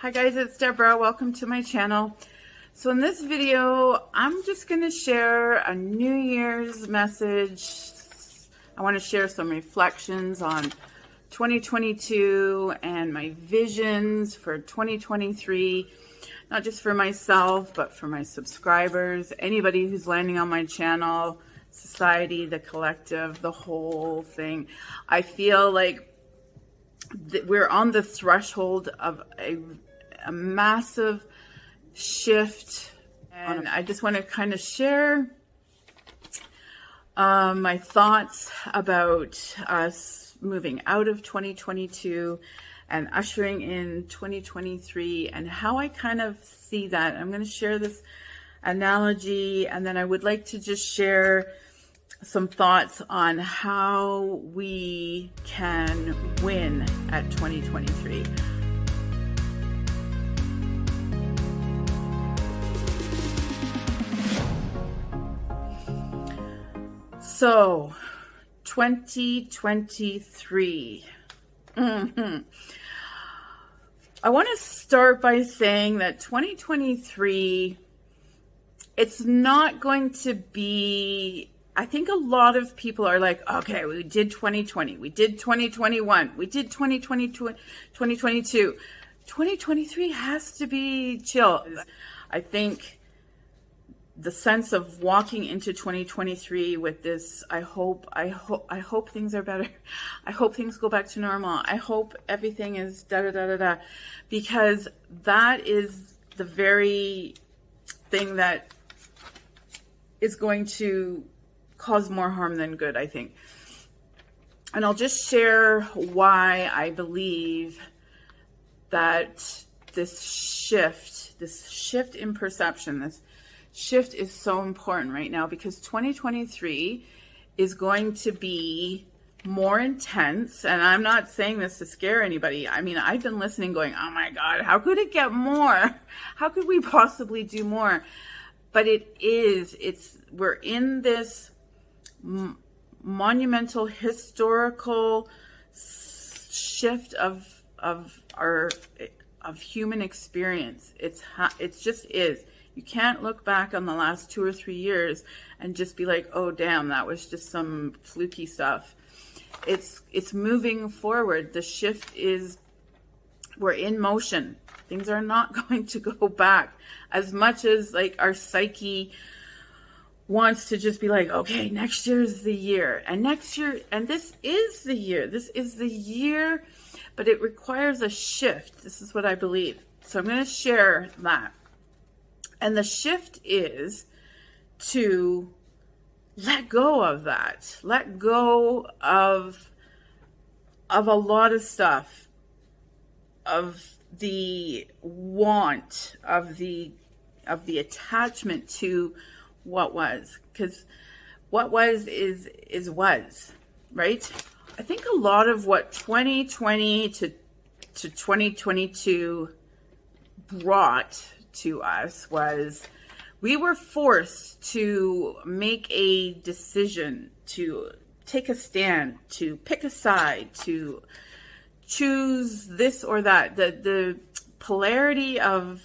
Hi guys, it's Deborah. Welcome to my channel. So in this video, I'm just going to share a New Year's message. I want to share some reflections on 2022 and my visions for 2023, not just for myself, but for my subscribers, anybody who's landing on my channel, society, the collective, the whole thing. I feel like we're on the threshold of a massive shift, and I just want to kind of share my thoughts about us moving out of 2022 and ushering in 2023 and how I kind of see that. I'm going to share this analogy, and then I would like to just share some thoughts on how we can win at 2023. So, 2023. I want to start by saying that 2023, it's not going to be, I think a lot of people are like, okay, we did 2020, we did 2021, we did 2022, 2022. 2023 has to be chill. I think the sense of walking into 2023 with this, I hope things are better. I hope things go back to normal. I hope everything is da-da-da-da-da. Because that is the very thing that is going to cause more harm than good, I think. And I'll just share why I believe that this shift in perception, this shift is so important right now, because 2023 is going to be more intense. And I'm not saying this to scare anybody. I mean, I've been listening going, oh my God, how could it get more? How could we possibly do more? But we're in this monumental historical shift of human experience. It just is. You can't look back on the last 2 or 3 years and just be like, oh damn, that was just some fluky stuff. It's moving forward. The shift is, we're in motion. Things are not going to go back. As much as like our psyche wants to just be like, okay, next year's the year, and next year, and this is the year, but it requires a shift. This is what I believe. So I'm going to share that. And the shift is to let go of that. Let go of a lot of stuff, of the want, of the attachment to what was. Because what was is was, right? I think a lot of what 2020 to 2022 brought to us was we were forced to make a decision, to take a stand, to pick a side, to choose this or that. The polarity of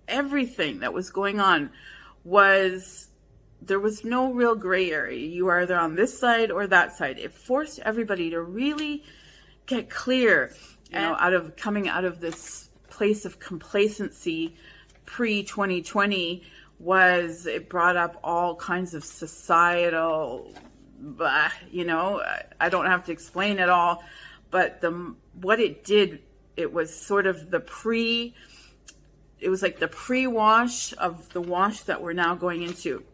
everything that was going on was, there was no real gray area. You are either on this side or that side. It forced everybody to really get clear, coming out of this place of complacency pre-2020. It brought up all kinds of societal, I don't have to explain it all, but what it did, it was sort of it was like the pre-wash of the wash that we're now going into.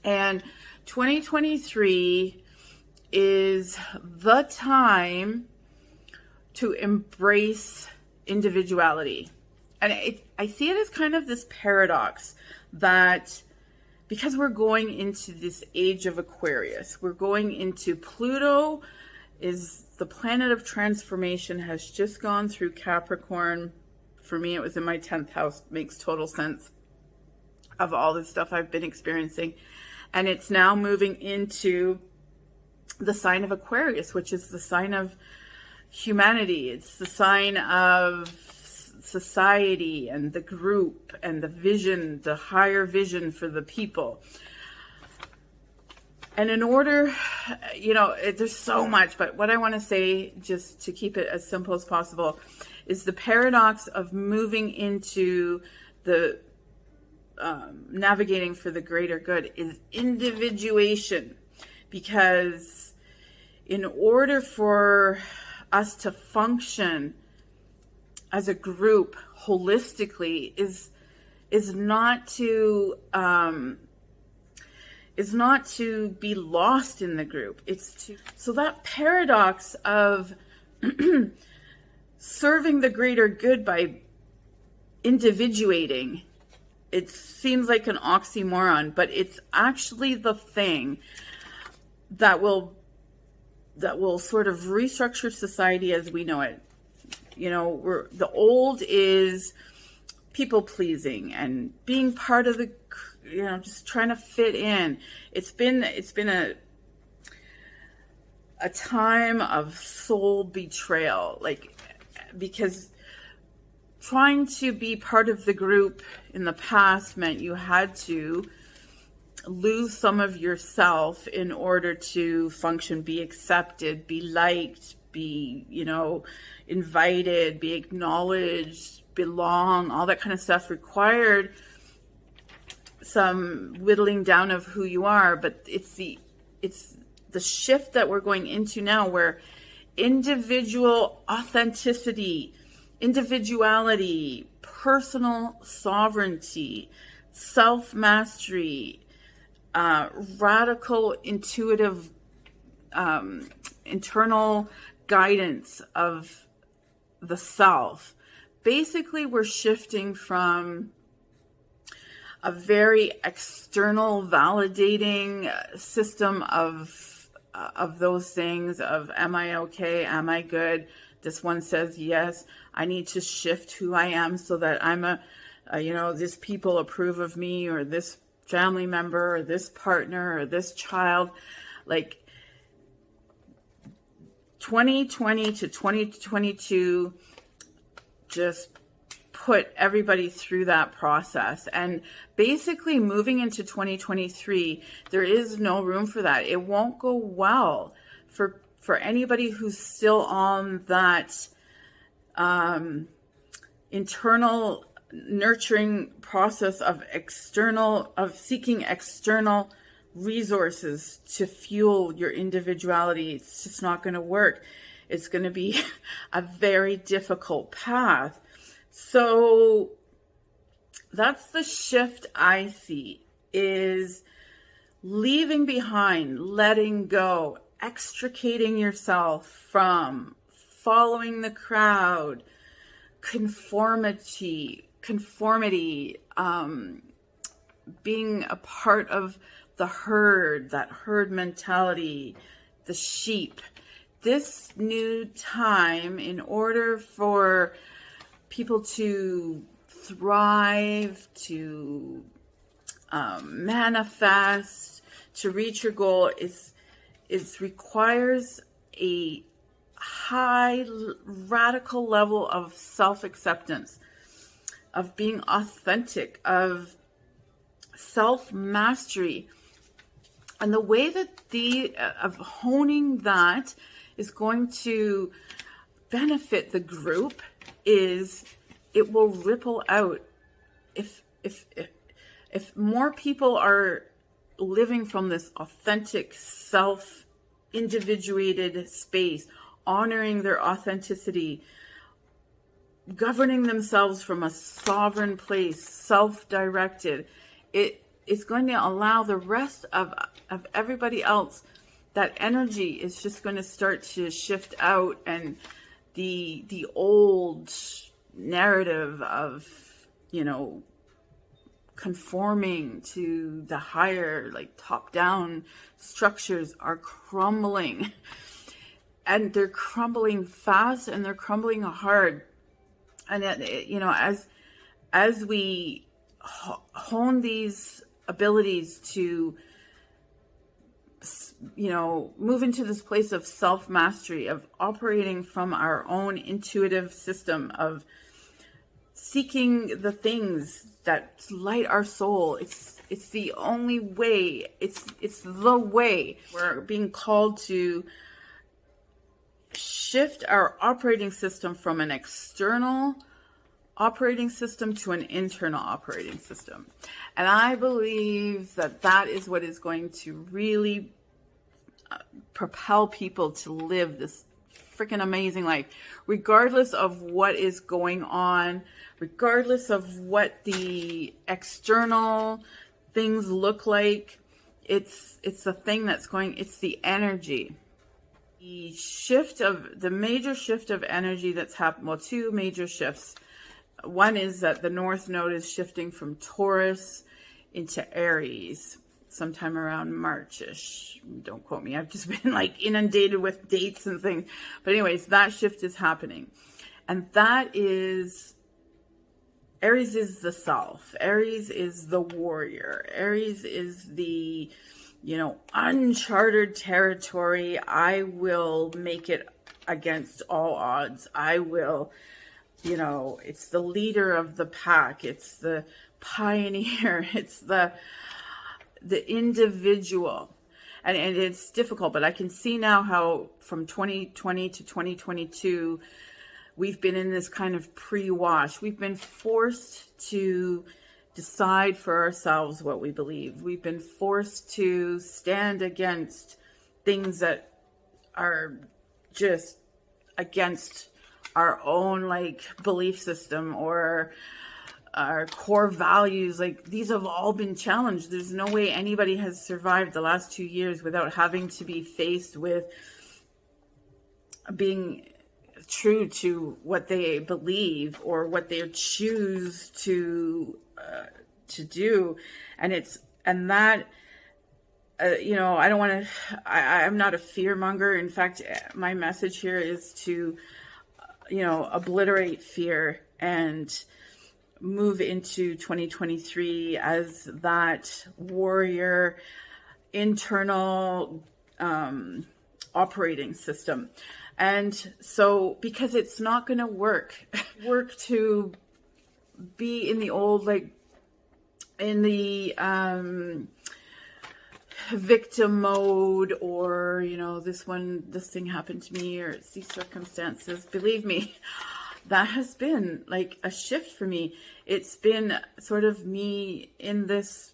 And 2023 is the time to embrace individuality. And I see it as kind of this paradox that because we're going into this age of Aquarius, we're going into Pluto is the planet of transformation, has just gone through Capricorn. For me, it was in my 10th house. Makes total sense of all the stuff I've been experiencing. And it's now moving into the sign of Aquarius, which is the sign of humanity. It's the sign of society and the group and the vision, the higher vision for the people. And in order, there's so much, but what I want to say, just to keep it as simple as possible, is the paradox of moving into the navigating for the greater good is individuation. Because in order for us to function as a group holistically is not to be lost in the group. So that paradox of serving the greater good by individuating, it seems like an oxymoron, but it's actually the thing that will sort of restructure society as we know it. The old is people pleasing and being part of the, just trying to fit in. It's been a time of soul betrayal, because trying to be part of the group in the past meant you had to lose some of yourself in order to function, be accepted, be liked, be, invited, be acknowledged, belong. All that kind of stuff required some whittling down of who you are. But it's the shift that we're going into now, where individual authenticity, individuality, personal sovereignty, self-mastery, radical intuitive internal guidance of the self. Basically, we're shifting from a very external validating system of those things of, am I okay? Am I good? This one says yes. I need to shift who I am so that I'm this people approve of me, or this family member, or this partner, or this child. 2020 to 2022 just put everybody through that process. And basically moving into 2023, there is no room for that. It won't go well for anybody who's still on that internal nurturing process of seeking external resources to fuel your individuality. It's just not going to work. It's going to be a very difficult path. So that's the shift I see, is leaving behind, letting go, extricating yourself from following the crowd, conformity, being a part of the herd, that herd mentality, the sheep. This new time, in order for people to thrive, to manifest, to reach your goal, it requires a high radical level of self-acceptance, of being authentic, of self-mastery. And the way that of honing that is going to benefit the group is it will ripple out. If more people are living from this authentic, self-individuated space, honoring their authenticity, governing themselves from a sovereign place, self-directed, it is going to allow the rest of everybody else, that energy is just going to start to shift out, and the old narrative of, conforming to the higher, top-down structures are crumbling. And they're crumbling fast, and they're crumbling hard. And as we hone these abilities to, move into this place of self-mastery, of operating from our own intuitive system, of seeking the things that light our soul. It's the only way. It's the way. We're being called to shift our operating system from an external operating system to an internal operating system. And I believe that that is what is going to really propel people to live this freaking amazing life, regardless of what is going on, regardless of what the external things look like. It's the thing that's going, it's the energy. The major shift of energy that's happened, well, two major shifts. One is that the North Node is shifting from Taurus into Aries sometime around March-ish. Don't quote me. I've just been like inundated with dates and things. But anyways, that shift is happening. And that is, Aries is the self. Aries is the warrior. Aries is the, uncharted territory. I will make it against all odds. I will, it's the leader of the pack. It's the pioneer. It's the individual. And it's difficult, but I can see now how from 2020 to 2022, we've been in this kind of pre-wash. We've been forced to decide for ourselves what we believe. We've been forced to stand against things that are just against our own belief system or our core values. These have all been challenged. There's no way anybody has survived the last 2 years without having to be faced with being true to what they believe or what they choose to do. And that I don't want to, I'm not a fear monger. In fact, my message here is to obliterate fear and move into 2023 as that warrior internal operating system. And so, because it's not going to work to be in the old, in the victim mode, or, this thing happened to me, or it's these circumstances. Believe me, that has been a shift for me. It's been sort of me in this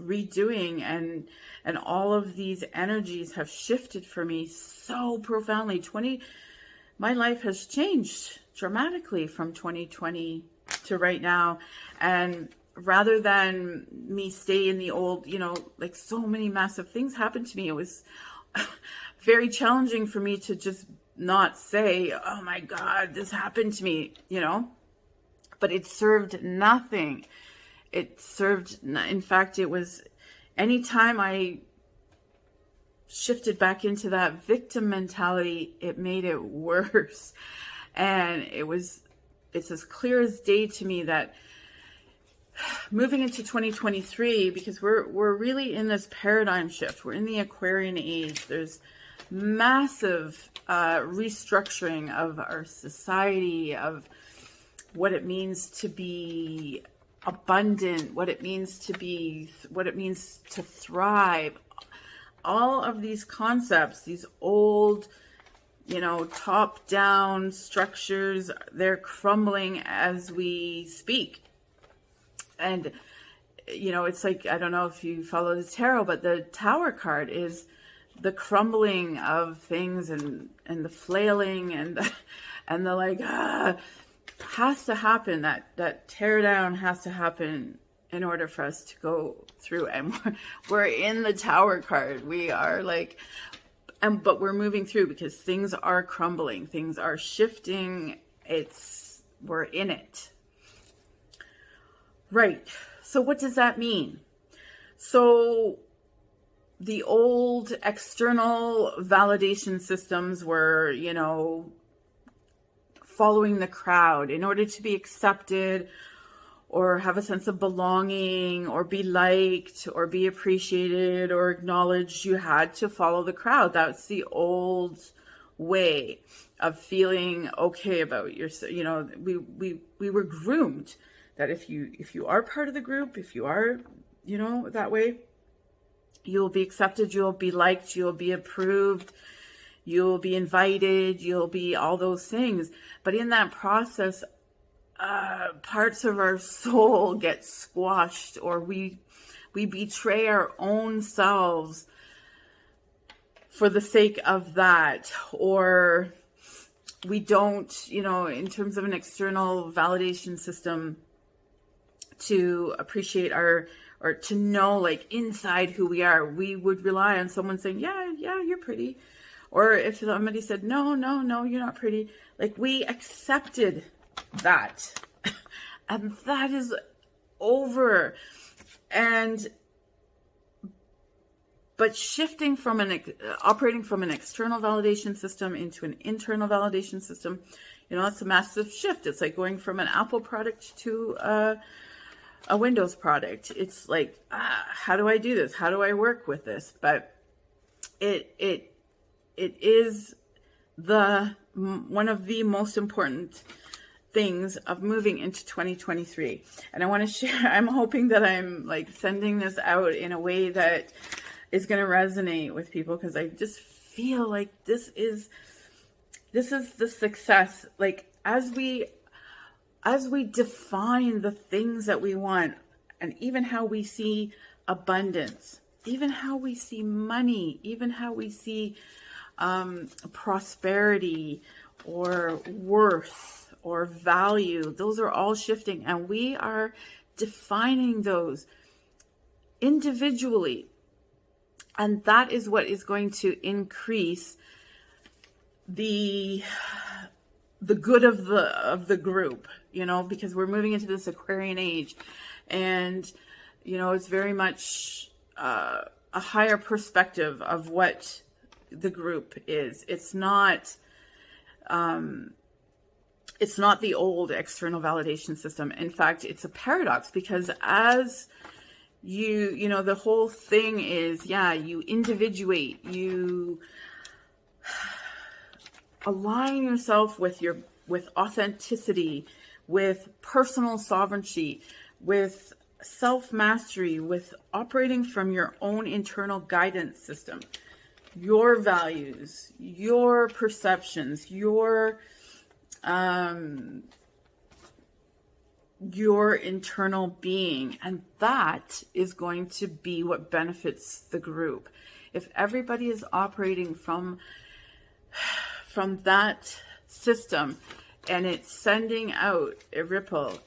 redoing, and all of these energies have shifted for me so profoundly. My life has changed dramatically from 2020 to right now. And rather than me stay in the old, so many massive things happened to me, it was very challenging for me to just not say, oh my God, this happened to me, but it served nothing. In fact, it was anytime I shifted back into that victim mentality, it made it worse. And it's as clear as day to me that moving into 2023, because we're really in this paradigm shift. We're in the Aquarian age. There's massive restructuring of our society, of what it means to be abundant, what it means to thrive. All of these concepts, these old, top-down structures, they're crumbling as we speak. And, it's I don't know if you follow the tarot, but the Tower card is the crumbling of things and the flailing and the has to happen. That tear down has to happen in order for us to go through. And we're in the Tower card. We are but we're moving through because things are crumbling. Things are shifting. We're in it. Right. So what does that mean? So the old external validation systems were, following the crowd in order to be accepted or have a sense of belonging or be liked or be appreciated or acknowledged. You had to follow the crowd. That's the old way of feeling okay about yourself. We were groomed that if you are part of the group, if you are, that way, you'll be accepted, you'll be liked, you'll be approved, you'll be invited, you'll be all those things. But in that process, parts of our soul get squashed, or we betray our own selves for the sake of that, or we don't, in terms of an external validation system, to appreciate or to know, like, inside who we are, we would rely on someone saying, yeah, you're pretty. Or if somebody said, no, you're not pretty, like, we accepted that. And that is over. But shifting from operating from an external validation system into an internal validation system, it's a massive shift. It's like going from an Apple product to a Windows product. It's like, how do I do this? How do I work with this? But it is one of the most important things of moving into 2023. And I want to share, I'm hoping that I'm like sending this out in a way that is going to resonate with people, because I just feel like this is the success. Like, as we define the things that we want, and even how we see abundance, even how we see money, even how we see prosperity or worth or value, those are all shifting, and we are defining those individually. And that is what is going to increase the good of the group, because we're moving into this Aquarian age, and it's very much a higher perspective of what the group is. It's not the old external validation system. In fact, it's a paradox, because as the whole thing is, you individuate, you align yourself with authenticity, with personal sovereignty, with self-mastery, with operating from your own internal guidance system, your values, your perceptions, your internal being. And that is going to be what benefits the group. If everybody is operating from that system, and it's sending out a ripple,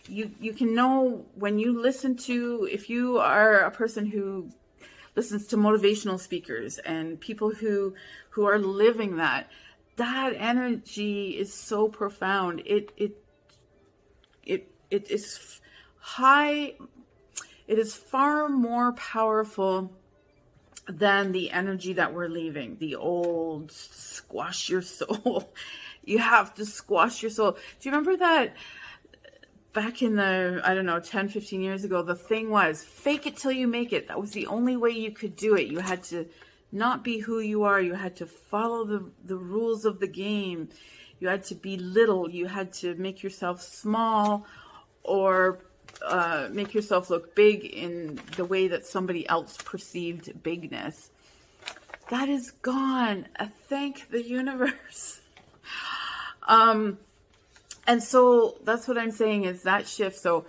you can know when you listen to, if you are a person who listens to motivational speakers and people who are living that energy is so profound. It is high. It is far more powerful than the energy that we're leaving, the old squash your soul. You have to squash your soul. Do you remember that back in the, 10, 15 years ago, the thing was fake it till you make it. That was the only way you could do it. You had to not be who you are. You had to follow the rules of the game. You had to be little. You had to make yourself small, or make yourself look big in the way that somebody else perceived bigness. That is gone. Thank the universe. And so that's what I'm saying, is that shift. So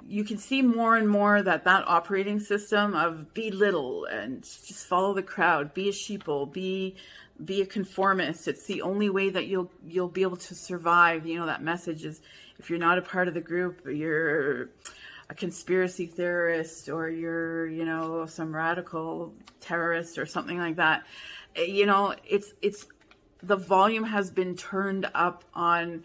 you can see more and more that operating system of be little and just follow the crowd, be a sheeple, be a conformist. It's the only way that you'll be able to survive. That message is, if you're not a part of the group, you're a conspiracy theorist, or you're, some radical terrorist or something like that. It's the volume has been turned up on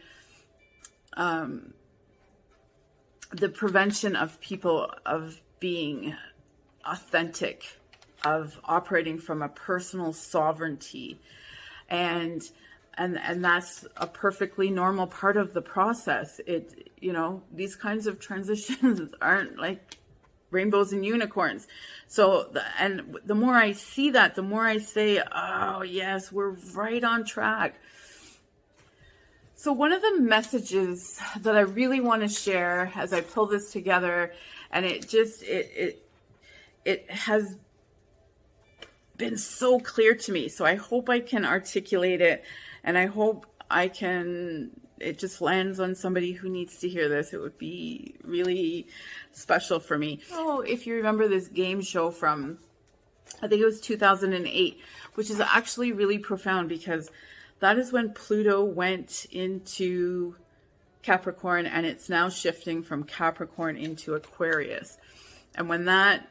the prevention of people of being authentic, of operating from a personal sovereignty, and that's a perfectly normal part of the process. These kinds of transitions aren't like rainbows and unicorns. So, and the more I see that, the more I say, oh yes, we're right on track. So one of the messages that I really want to share as I pull this together, and it has been so clear to me. So I hope I can articulate it, and I hope it just lands on somebody who needs to hear this. It would be really special for me. Oh, if you remember this game show from, I think it was 2008, which is actually really profound, because that is when Pluto went into Capricorn, and it's now shifting from Capricorn into Aquarius. And when a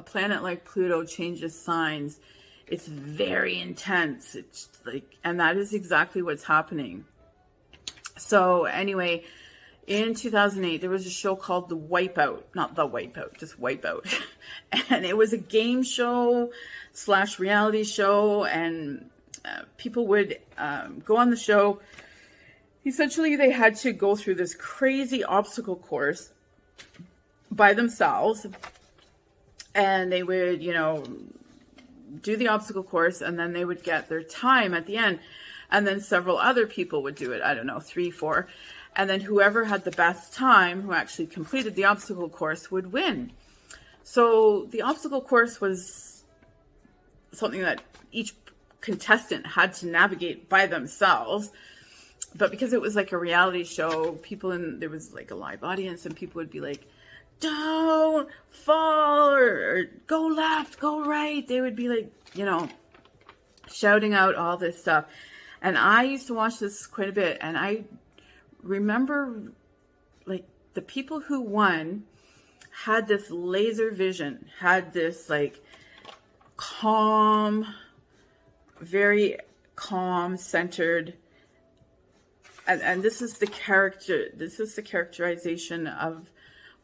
planet like Pluto changes signs, it's very intense. It's like, and that is exactly what's happening. So anyway, in 2008, there was a show called The Wipeout, not The Wipeout, just Wipeout. And it was a game show / reality show, and people would go on the show. Essentially, they had to go through this crazy obstacle course by themselves, and they would, do the obstacle course, and then they would get their time at the end, and then several other people would do it. I don't know, 3, 4, and then whoever had the best time, who actually completed the obstacle course, would win. So the obstacle course was something that each contestant had to navigate by themselves, but because it was like a reality show, there was like a live audience, and people would be like, don't fall, or go left, go right. They would be like, shouting out all this stuff. And I used to watch this quite a bit, and I remember like the people who won had this laser vision, had this like calm, very calm, centered, and this is the characterization of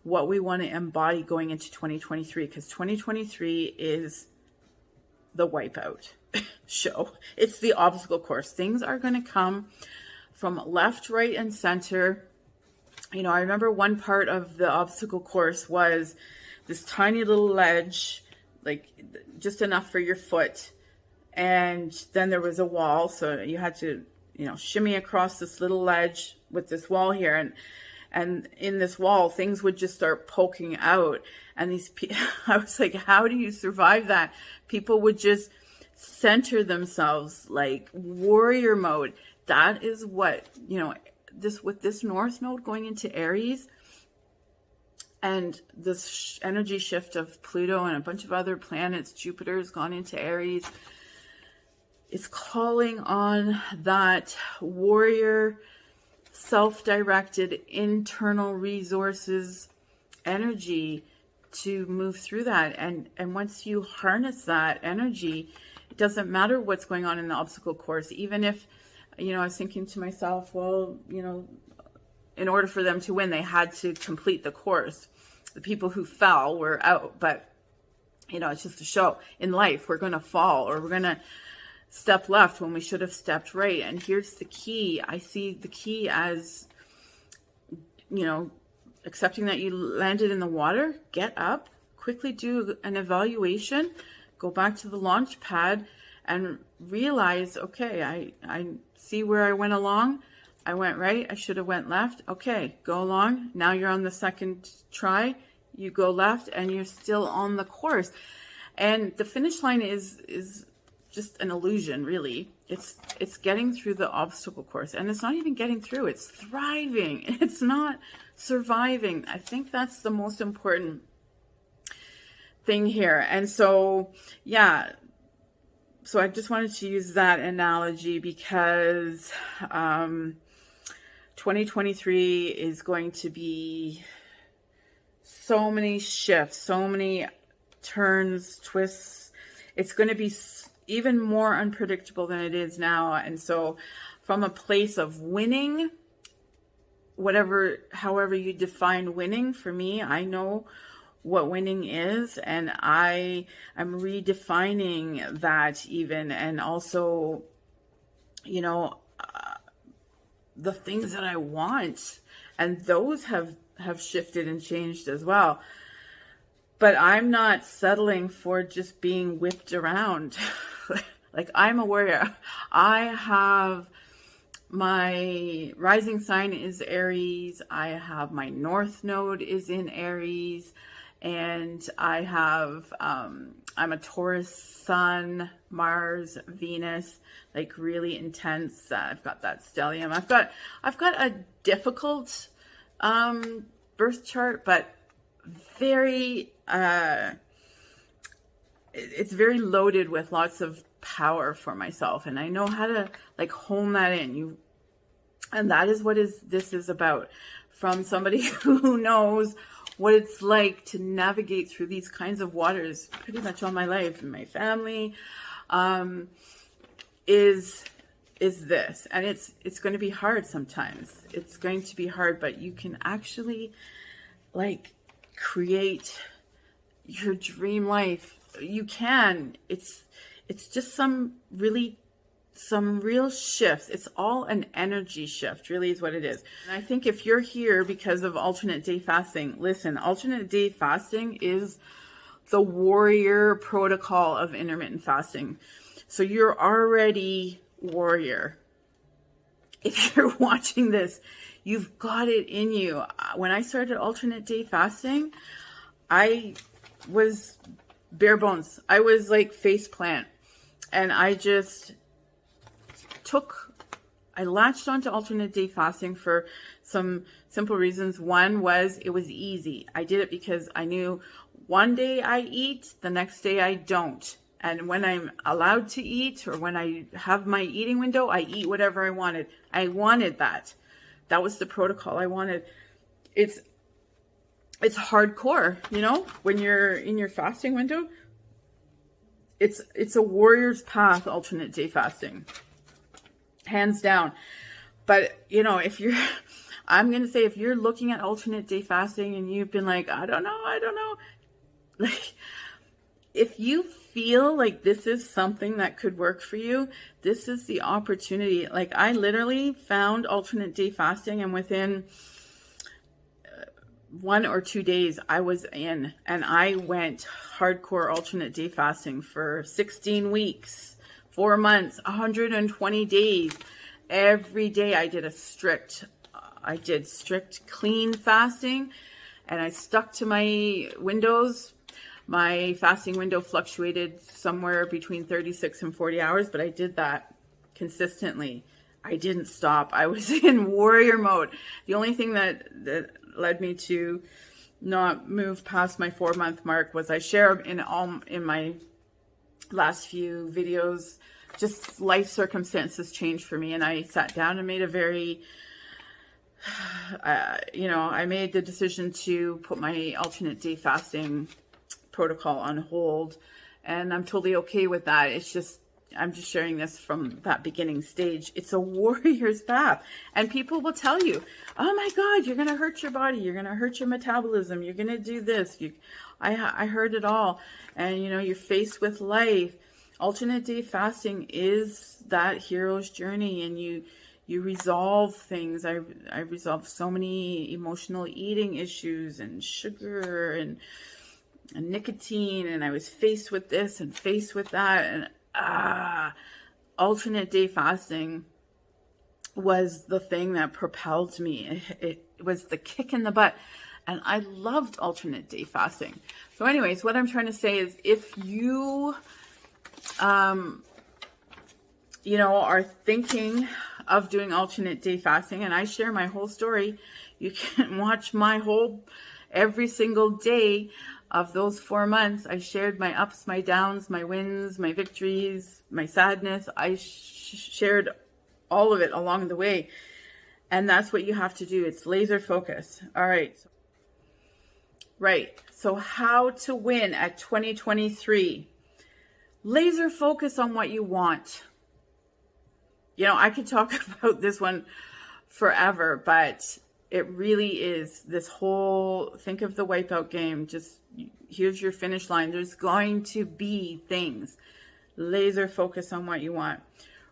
what we want to embody going into 2023, because 2023 is the Wipeout show. It's the obstacle course. Things are going to come from left, right, and center. I remember one part of the obstacle course was this tiny little ledge, like just enough for your foot. And then there was a wall. So you had to, shimmy across this little ledge with this wall here. And in this wall, things would just start poking out. And I was like, how do you survive that? People would just center themselves, like warrior mode. That is what, with this North Node going into Aries, and this energy shift of Pluto and a bunch of other planets, Jupiter has gone into Aries. It's calling on that warrior, self-directed, internal resources energy to move through that. And once you harness that energy, it doesn't matter what's going on in the obstacle course. Even if, I was thinking to myself, well, in order for them to win, they had to complete the course. The people who fell were out, but, it's just a show. In life, we're going to fall, or we're going to step left when we should have stepped right. And here's the key. I see the key as, accepting that you landed in the water, get up, quickly do an evaluation, go back to the launch pad, and realize, okay, I see where I went along. I went right. I should have went left. Okay, go along. Now you're on the second try. You go left, and you're still on the course. And the finish line is just an illusion, really. It's getting through the obstacle course, and it's not even getting through. It's thriving. It's not surviving. I think that's the most important thing here. And so, yeah. So I just wanted to use that analogy because 2023 is going to be so many shifts, so many turns, twists. It's going to be even more unpredictable than it is now. And so from a place of winning, however you define winning, for me, I know what winning is, and I'm redefining that even, and also, the things that I want, and those have shifted and changed as well. But I'm not settling for just being whipped around. Like, I'm a warrior. I have my rising sign is Aries. I have my North Node is in Aries. And I have, I'm a Taurus Sun, Mars, Venus, like really intense. I've got that stellium. I've got a difficult birth chart, but very, it's very loaded with lots of power for myself, and I know how to like hone that in. And that is what this is about, from somebody who knows what it's like to navigate through these kinds of waters pretty much all my life. And my family is this, and it's going to be hard sometimes. It's going to be hard, but you can actually like create your dream life. You can. It's just some real shifts. It's all an energy shift, really is what it is. And I think if you're here because of alternate day fasting, listen, alternate day fasting is the warrior protocol of intermittent fasting. So you're already warrior. If you're watching this, you've got it in you. When I started alternate day fasting, I was bare bones. I was like face plant. And I just I latched onto alternate day fasting for some simple reasons. One was it was easy. I did it because I knew one day I eat, the next day I don't. And when I'm allowed to eat, or when I have my eating window, I eat whatever I wanted. I wanted that. That was the protocol I wanted. It's hardcore, you know, when you're in your fasting window. It's a warrior's path, alternate day fasting. Hands down. But, you know, I'm going to say, if you're looking at alternate day fasting and you've been like, I don't know. Like, if you feel like this is something that could work for you, this is the opportunity. Like, I literally found alternate day fasting, and within 1 or 2 days I was in, and I went hardcore alternate day fasting for 16 weeks, 4 months, 120 days. Every day I did strict clean fasting, and I stuck to my windows. My fasting window fluctuated somewhere between 36 and 40 hours, but I did that consistently. I didn't stop. I was in warrior mode. The only thing that led me to not move past my 4-month mark was I share in my last few videos, just life circumstances changed for me, and I sat down and made a very I made the decision to put my alternate day fasting protocol on hold, and I'm totally okay with that. I'm just sharing this from that beginning stage. It's a warrior's path. And people will tell you, oh my God, you're going to hurt your body. You're going to hurt your metabolism. You're going to do this. I heard it all. And, you know, you're faced with life. Alternate day fasting is that hero's journey. And you resolve things. I resolved so many emotional eating issues, and sugar and nicotine. And I was faced with this and faced with that. And alternate day fasting was the thing that propelled me. It was the kick in the butt, and I loved alternate day fasting. So anyways, what I'm trying to say is, if you are thinking of doing alternate day fasting, and I share my whole story, you can watch every single day of those 4 months. I shared my ups, my downs, my wins, my victories, my sadness. I shared all of it along the way. And that's what you have to do. It's laser focus. All right. Right. So how to win at 2023. Laser focus on what you want. You know, I could talk about this one forever, but it really is this whole, think of the Wipeout game. Just here's your finish line. There's going to be things. Laser focus on what you want.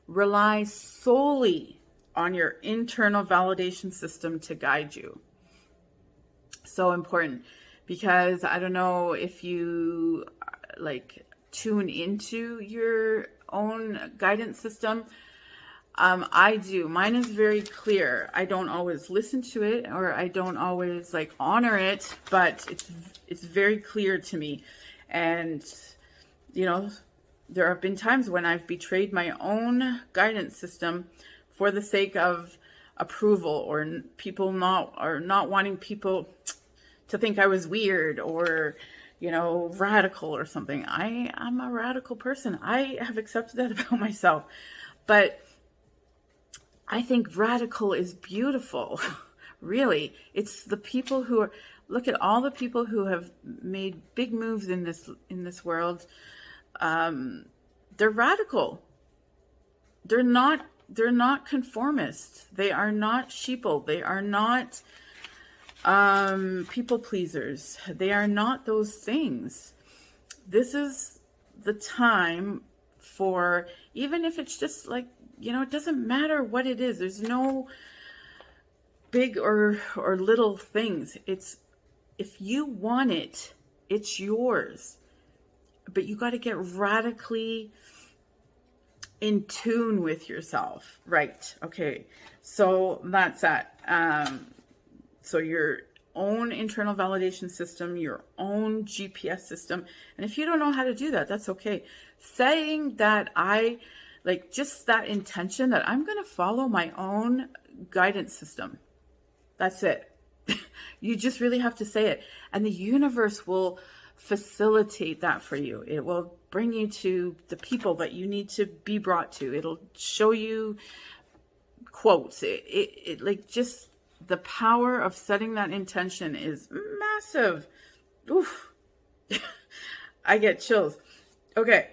Rely solely on your internal validation system to guide you. So important. because I don't know if you like tune into your own guidance system. I do. Mine is very clear. I don't always listen to it, or I don't always like honor it, but it's very clear to me. And you know, there have been times when I've betrayed my own guidance system for the sake of approval, or not wanting people to think I was weird or, you know, radical or something. I'm a radical person. I have accepted that about myself. But I think radical is beautiful. Really. It's the people who are, look at all the people who have made big moves in this world. They're radical. They're not conformist. They are not sheeple. They are not people pleasers. They are not those things. This is the time for, even if it's just like, you know, it doesn't matter what it is. There's no big or little things. It's, if you want it, it's yours. But you got to get radically in tune with yourself. Right. Okay. So that's that. So your own internal validation system, your own GPS system. And if you don't know how to do that, that's okay. Saying that just that intention that I'm going to follow my own guidance system. That's it. You just really have to say it. And the universe will facilitate that for you. It will bring you to the people that you need to be brought to. It'll show you quotes. It like, just the power of setting that intention is massive. Oof. I get chills. Okay.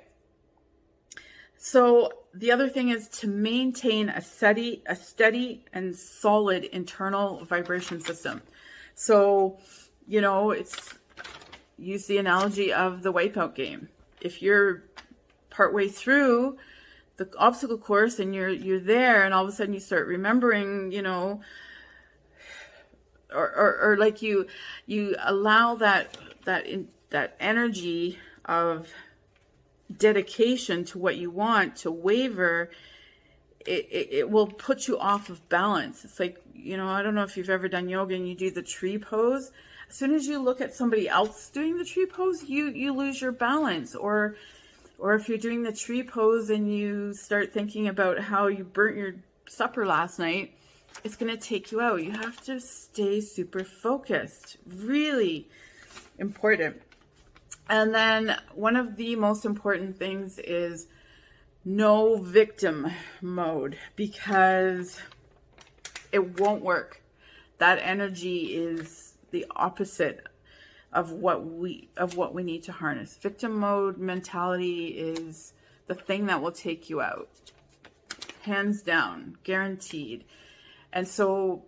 So the other thing is to maintain a steady and solid internal vibration system. So, you know, use the analogy of the wipeout game. If you're partway through the obstacle course and you're there, and all of a sudden you start remembering, you know, or like you allow that energy of dedication to what you want to waver, it will put you off of balance. It's like, you know, I don't know if you've ever done yoga and you do the tree pose. As soon as you look at somebody else doing the tree pose, you lose your balance. Or if you're doing the tree pose and you start thinking about how you burnt your supper last night, it's going to take you out. You have to stay super focused. Really important. And then one of the most important things is no victim mode, because it won't work. That energy is the opposite of what we need to harness. Victim mode mentality is the thing that will take you out. Hands down, guaranteed. And so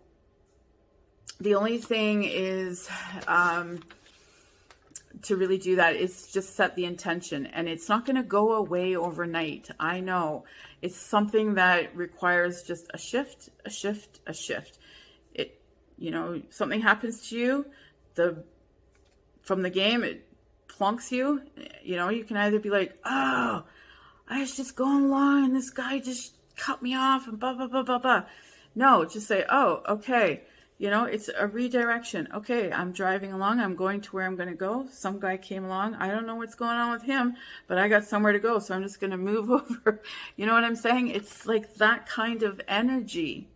the only thing is to really do that is just set the intention, and it's not going to go away overnight. I know it's something that requires just a shift. It, you know, something happens to you, from the game, it plunks you. You know, you can either be like, oh, I was just going along and this guy just cut me off and blah, blah, blah, blah, blah. No, just say, oh, okay. You know, it's a redirection. Okay, I'm driving along. I'm going to where I'm going to go. Some guy came along. I don't know what's going on with him, but I got somewhere to go. So I'm just going to move over. You know what I'm saying? It's like that kind of energy.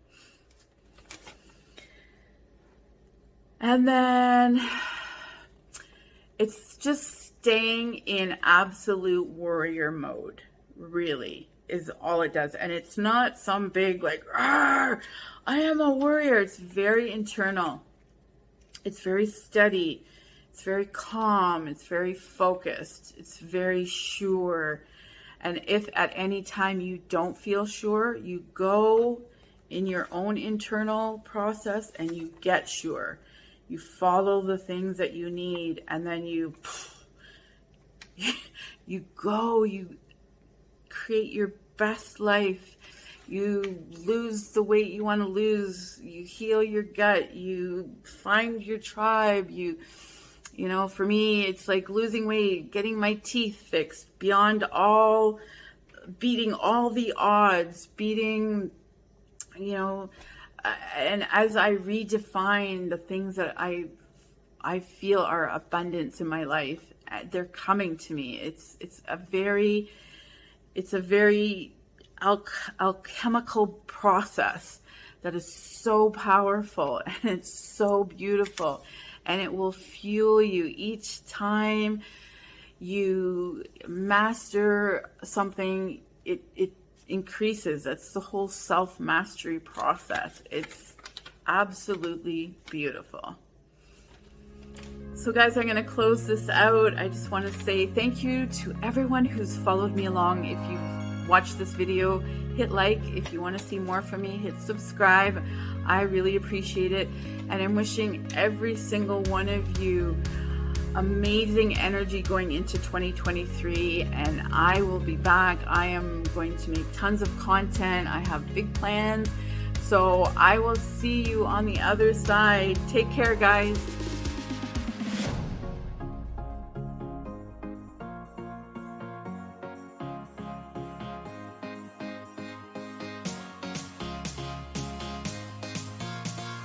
And then it's just staying in absolute warrior mode, really, is all it does. And it's not some big like, I am a warrior. It's very internal. It's very steady. It's very calm. It's very focused. It's very sure. And if at any time you don't feel sure, you go in your own internal process and you get sure. You follow the things that you need, and then you go, you create your best life. You lose the weight you want to lose. You heal your gut. You find your tribe. You You know, for me, it's like losing weight, getting my teeth fixed, beyond all, beating all the odds, beating, you know, and as I redefine the things that I feel are abundance in my life, they're coming to me. It's a very alchemical process that is so powerful, and it's so beautiful, and it will fuel you each time you master something. It increases. That's the whole self-mastery process. It's absolutely beautiful. So guys, I'm going to close this out. I just want to say thank you to everyone who's followed me along. If you've watched this video, hit like. If you want to see more from me, hit subscribe. I really appreciate it. And I'm wishing every single one of you amazing energy going into 2023, and I will be back. I am going to make tons of content. I have big plans. So I will see you on the other side. Take care, guys.